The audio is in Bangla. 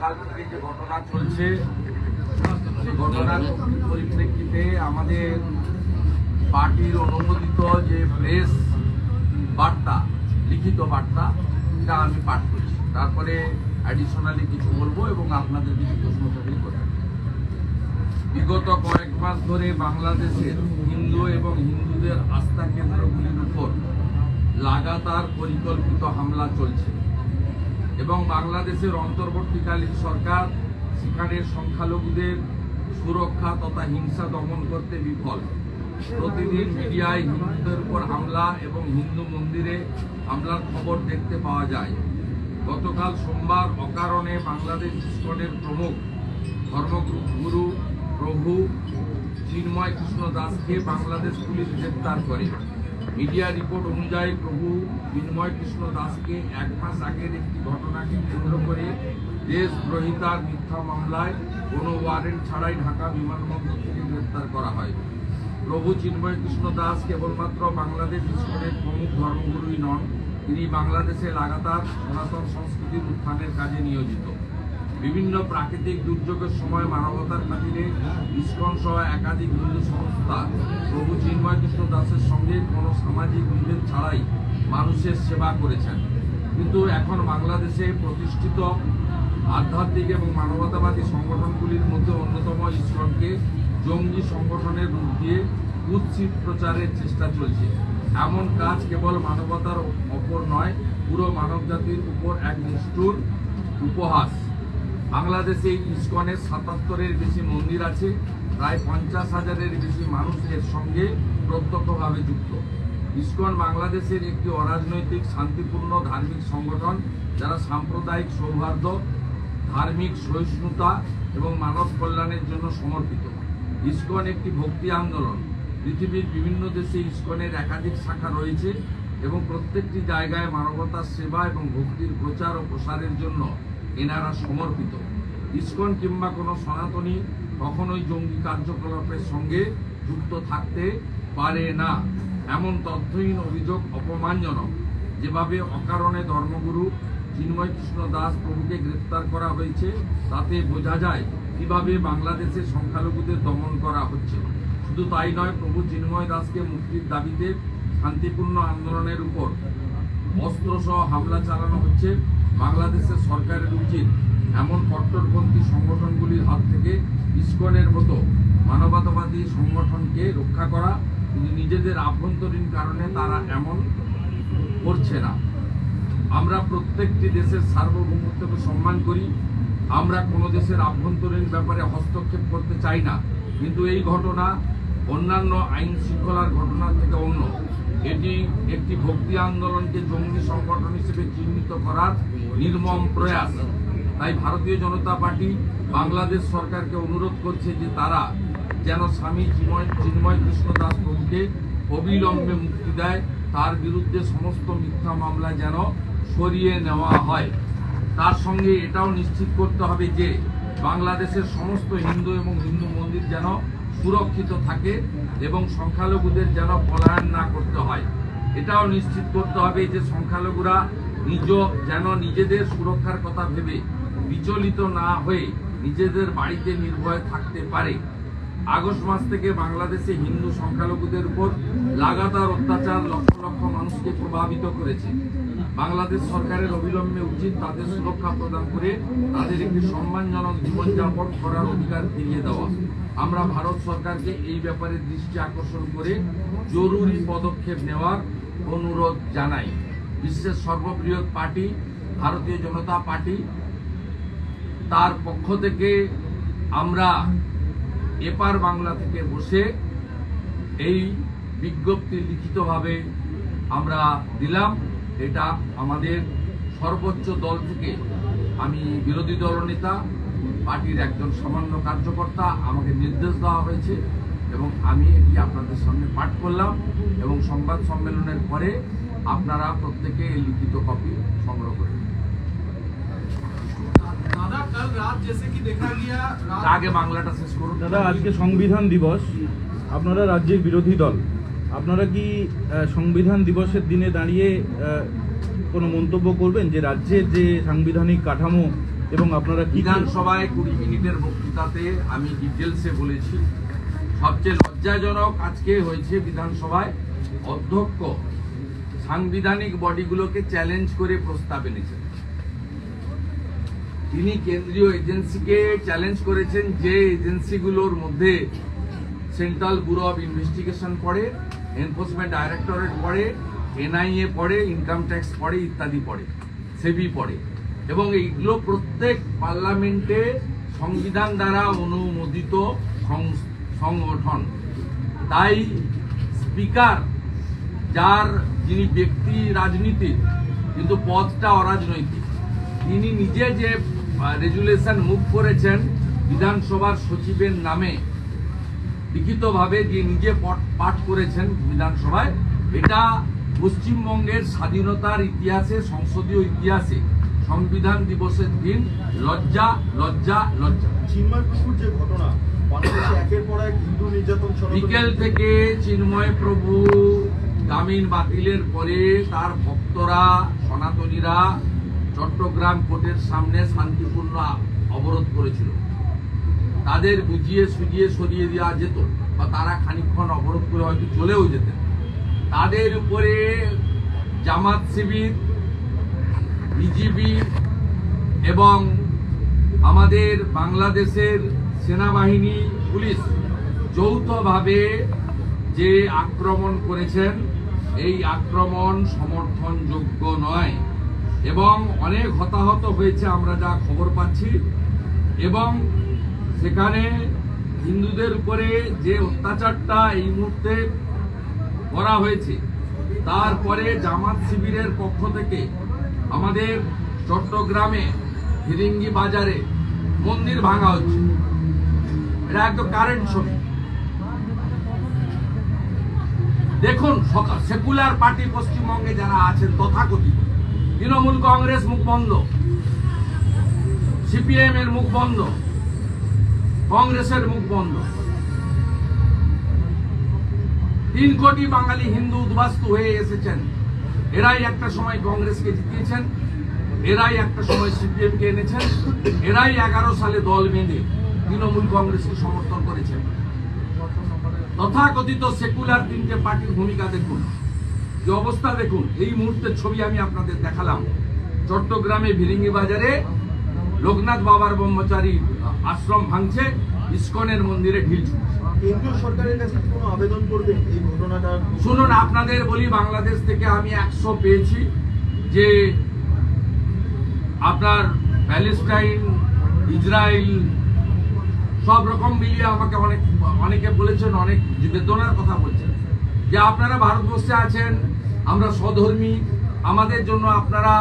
সকাল থেকে যে ঘটনা চলছে সেই ঘটনার পরিপ্রেক্ষিতে আমাদের পার্টির অনুমোদিত যে প্রেস বার্তা, লিখিত বার্তা, এটা আমি পাঠ করছি। তারপরে অ্যাডিশনালি কিছু বলবো এবং আপনাদের কিছু প্রশ্ন থাকলে করবেন। বিগত কয়েক মাস ধরে বাংলাদেশের হিন্দু এবং হিন্দুদের আস্থা কেন্দ্রগুলির উপর লাগাতার পরিকল্পিত হামলা চলছে এবং বাংলাদেশের অন্তর্বর্তীকালীন সরকার সেখানে সংখ্যালঘুদের সুরক্ষা তথা হিংসা দমন করতে বিফল। প্রতিদিন মিডিয়ায় হিন্দুদের উপর হামলা এবং হিন্দু মন্দিরে হামলার খবর দেখতে পাওয়া যায়। গতকাল সোমবার অকারণে বাংলাদেশ ইসকনের প্রমুখ ধর্মগুরু প্রভু চিন্ময় কৃষ্ণ দাসকে বাংলাদেশ পুলিশ গ্রেপ্তার করে। মিডিয়া রিপোর্ট অনুযায়ী প্রভু চিন্ময় কৃষ্ণ দাসকে 1 মাস আগের একটি ঘটনাকে কেন্দ্র করে দেশদ্রোহিতার মিথ্যা মামলায় কোনো ওয়ারেন্ট ছাড়াই ঢাকা বিমানবন্দর থেকে গ্রেপ্তার করা হয়। প্রভু চিন্ময় কৃষ্ণ দাস কেবলমাত্র বাংলাদেশ ইসকনের প্রমুখ ধর্মগুরুই নন, তিনি বাংলাদেশে লাগাতার সনাতন সংস্কৃতির উত্থানের কাজে নিয়োজিত। বিভিন্ন প্রাকৃতিক দুর্যোগের সময় মানবতার খাতিরে ইসকন সহ একাধিক হিন্দু সংস্থা প্রভু চিন্ময় কৃষ্ণ দাসের সঙ্গে কোনো সামাজিক বিভেদ ছাড়াই মানুষের সেবা করেছেন। কিন্তু এখন বাংলাদেশে প্রতিষ্ঠিত আধ্যাত্মিক এবং মানবতাবাদী সংগঠনগুলির মধ্যে অন্যতম ইসকনকে জঙ্গি সংগঠনের রূপ দিয়ে কুৎসিত প্রচারের চেষ্টা চলছে। এমন কাজ কেবল মানবতার ওপর নয়, পুরো মানবজাতির উপর এক নিষ্ঠুর উপহাস। বাংলাদেশে ইসকনের 77-এর বেশি মন্দির আছে, প্রায় 50,000-এর বেশি মানুষ এর সঙ্গে প্রত্যক্ষভাবে যুক্ত। ইসকন বাংলাদেশের একটি অরাজনৈতিক শান্তিপূর্ণ ধার্মিক সংগঠন যারা সাম্প্রদায়িক সৌহার্দ্য, ধার্মিক সহিষ্ণুতা এবং মানব কল্যাণের জন্য সমর্পিত। ইসকন একটি ভক্তি আন্দোলন। পৃথিবীর বিভিন্ন দেশে ইসকনের একাধিক শাখা রয়েছে এবং প্রত্যেকটি জায়গায় মানবতার সেবা এবং ভক্তির প্রচার ও প্রসারের জন্য এনারা সমর্পিত। ইসকন কিংবা কোনো সনাতনী কখনোই জঙ্গি কার্যকলাপের সঙ্গে যুক্ত থাকতে পারে না। এমন তথ্যহীন অভিযোগ অপমানজনক। যেভাবে অকারণে ধর্মগুরু চিন্ময় কৃষ্ণ দাস প্রভুকে গ্রেপ্তার করা হয়েছে তাতে বোঝা যায় কিভাবে বাংলাদেশে সংখ্যালঘুদের দমন করা হচ্ছে। শুধু তাই নয়, প্রভু চিন্ময় দাসকে মুক্তির দাবিতে শান্তিপূর্ণ আন্দোলনের উপর অস্ত্রসহ হামলা চালানো হচ্ছে। বাংলাদেশের সরকারের উচিত এমন কট্টরপন্থী সংগঠনগুলির হাত থেকে ইসকনের মতো মানবতাবাদী সংগঠনকে রক্ষা করা, কিন্তু নিজেদের আভ্যন্তরীণ কারণে তারা এমন করছে না। আমরা প্রত্যেকটি দেশের সার্বভৌমত্বকে সম্মান করি। আমরা কোনো দেশের আভ্যন্তরীণ ব্যাপারে হস্তক্ষেপ করতে চাই না, কিন্তু এই ঘটনা অন্যান্য আইন শৃঙ্খলার ঘটনা থেকে অন্য। এটি একটি ভক্তি আন্দোলনকে জঙ্গি সংগঠন হিসেবে চিহ্নিত করার নির্মম প্রয়াস। তাই ভারতীয় জনতা পার্টি বাংলাদেশ সরকারকে অনুরোধ করছে যে তারা যেন স্বামী চিন্ময় কৃষ্ণ দাস প্রভুকে অবিলম্বে মুক্তি দেয়, তার বিরুদ্ধে সমস্ত মিথ্যা মামলা যেন সরিয়ে নেওয়া হয়। তার সঙ্গে এটাও নিশ্চিত করতে হবে যে বাংলাদেশের সমস্ত হিন্দু এবং হিন্দু মন্দির যেন সুরক্ষিত থাকে এবং সংখ্যালঘুদের যেন পলায়ন না করতে হয়। এটাও নিশ্চিত করতে হবে যে সংখ্যালঘুরা যেন নিজেদের সুরক্ষার কথা ভেবে বিচলিত না হয়ে নিজেদের বাড়িতে নির্ভয়ে থাকতে পারে। আগস্ট মাস থেকে বাংলাদেশে হিন্দু সংখ্যালঘুদের উপর লাগাতার অত্যাচার লক্ষ লক্ষ মানুষকে প্রভাবিত করেছে। বাংলাদেশ সরকারের অবিলম্বে উচিত তাদের সুরক্ষা প্রদান করে তাদের একটি সম্মানজনক জীবনযাপন করার অধিকার ফিরিয়ে দেওয়া। আমরা ভারত সরকারকে এই ব্যাপারে দৃষ্টি আকর্ষণ করে জরুরি পদক্ষেপ নেওয়ার অনুরোধ জানাই। বিশ্বের সর্ববৃহৎ পার্টি ভারতীয় জনতা পার্টি, তার পক্ষ থেকে আমরা এপার বাংলা থেকে বসে এই বিজ্ঞপ্তি লিখিতভাবে আমরা দিলাম। এটা আমাদের সর্বোচ্চ দল থেকে, আমি বিরোধী দলনেতা, পার্টির একজন সামান্য কার্যকর্তা, আমাকে নির্দেশ দেওয়া হয়েছে এবং আমি এটি আপনাদের সামনে পাঠ করলাম এবং সংবাদ সম্মেলনের পরে আপনারা প্রত্যেকে এই লিখিত কপি সংগ্রহ করবেন। আগে বাংলাটা শেষ করুন। দাদা, আজকে সংবিধান দিবস, আপনারা রাজ্যের বিরোধী দল, আপনারা কি সংবিধান দিবসের দিনে দাঁড়িয়ে কোনো মন্তব্য করবেন যে রাজ্যের যে সাংবিধানিক কাঠামো এবং আপনারা কি বিধানসভায় 20 মিনিটের বক্তৃতাতে আমি ডিটেলসে বলেছি। সবচেয়ে লজ্জাজনক আজকে হয়েছে বিধানসভায় অধ্যক্ষ সাংবিধানিক বডিগুলোকে চ্যালেঞ্জ করে প্রস্তাব এনেছেন। তিনি কেন্দ্রীয় এজেন্সিকে চ্যালেঞ্জ করেছেন, যে এজেন্সিগুলোর মধ্যে সেন্ট্রাল ব্যুরো অফ ইনভেস্টিগেশন পড়ে, এনফোর্সমেন্ট ডাইরেক্টরেট পড়ে, এনআইএ পড়ে, ইনকাম ট্যাক্স পড়ে, ইত্যাদি পড়ে, সেবি পড়ে, এবং এইগুলো প্রত্যেক পার্লামেন্টে সংবিধান দ্বারা অনুমোদিত সংগঠন। তাই স্পিকার, যার যিনি ব্যক্তি রাজনীতির কিন্তু পদটা অরাজনৈতিক, তিনি নিজে যে রেজুলেশন মুভ করেছেন বিধানসভার সচিবের নামে লিখিতভাবে, যে নিজে পাঠ করেছেন বিধানসভায়, এটা পশ্চিমবঙ্গের স্বাধীনতার ইতিহাসে, সংসদীয় ইতিহাসে সংবিধান দিবসের দিন লজ্জা, লজ্জা, লজ্জা। চিন্ময়পুকুর যে ঘটনা, বাংলাদেশে একের পর এক হিন্দু নির্যাতন, বিকেল থেকে চিন্ময় প্রভু জামিন বাতিলের পরে তার ভক্তরা, সনাতনীরা চট্টগ্রাম কোর্টের সামনে শান্তিপূর্ণ অবরোধ করেছিল। তাদের বুঝিয়ে সুজিয়ে সরিয়ে দেওয়া যেত, বা তারা খানিকক্ষণ অবরোধ করে হয়তো চলেও যেতেন। তাদের উপরে জামাত শিবির, বিজিবি এবং আমাদের বাংলাদেশের সেনাবাহিনী, পুলিশ যৌথভাবে যে আক্রমণ করেছেন, এই আক্রমণ সমর্থনযোগ্য নয় এবং অনেক হতাহত হয়েছে আমরা যা খবর পাচ্ছি। এবং সেখানে হিন্দুদের উপরে যে অত্যাচারটা এই মুহূর্তে করা হয়েছে, তারপরে জামাত শিবিরের পক্ষ থেকে আমাদের চট্টগ্রামে ফিরিঙ্গি বাজারে মন্দির ভাঙা হচ্ছে। এটা একদম কারেন্ট ছবি। দেখুন, সেকুলার পার্টি পশ্চিমবঙ্গে যারা আছেন, তথাকথিত তৃণমূল কংগ্রেস মুখ বন্ধ, সিপিএম এর মুখ বন্ধ, কংগ্রেসের মুখ বন্ধ। 3 কোটি বাঙালি হিন্দু উদ্বাস্তু হয়ে এসেছেন। এরাই একটা সময় কংগ্রেসকে জিতিয়েছেন, এরাই একটা সময় সিপিএম কে এনেছেন, এরাই 11 সালে দল বেঁধে তৃণমূল কংগ্রেসকে সমর্থন করেছেন। তথাকথিত সেকুলার 3টে পার্টির ভূমিকা দেখুন, যে অবস্থা দেখুন। এই মুহূর্তের ছবি আমি আপনাদের দেখালাম। চট্টগ্রামে ভিরিঙ্গি বাজারে লোকনাথ বাবার ব্রহ্মচারী আশ্রম ভাঙছে, ইসকনের মন্দিরে ঢিল ছুটছে। কেন্দ্রীয় সরকারের কাছে কোনো আবেদন করবেন এই ঘটনাটা? শুনুন, আপনাদের বলি, বাংলাদেশ থেকে আমি 100 পেয়েছি, যে আপনার প্যালেস্টাইন, ইসরায়েল সব রকম মিলিয়ে আমাকে অনেকে বলেছেন, অনেক বেদনার কথা বলছেন, যে আপনারা ভারতবর্ষে আছেন, আমরা সধর্মী, আমাদের জন্য আপনারা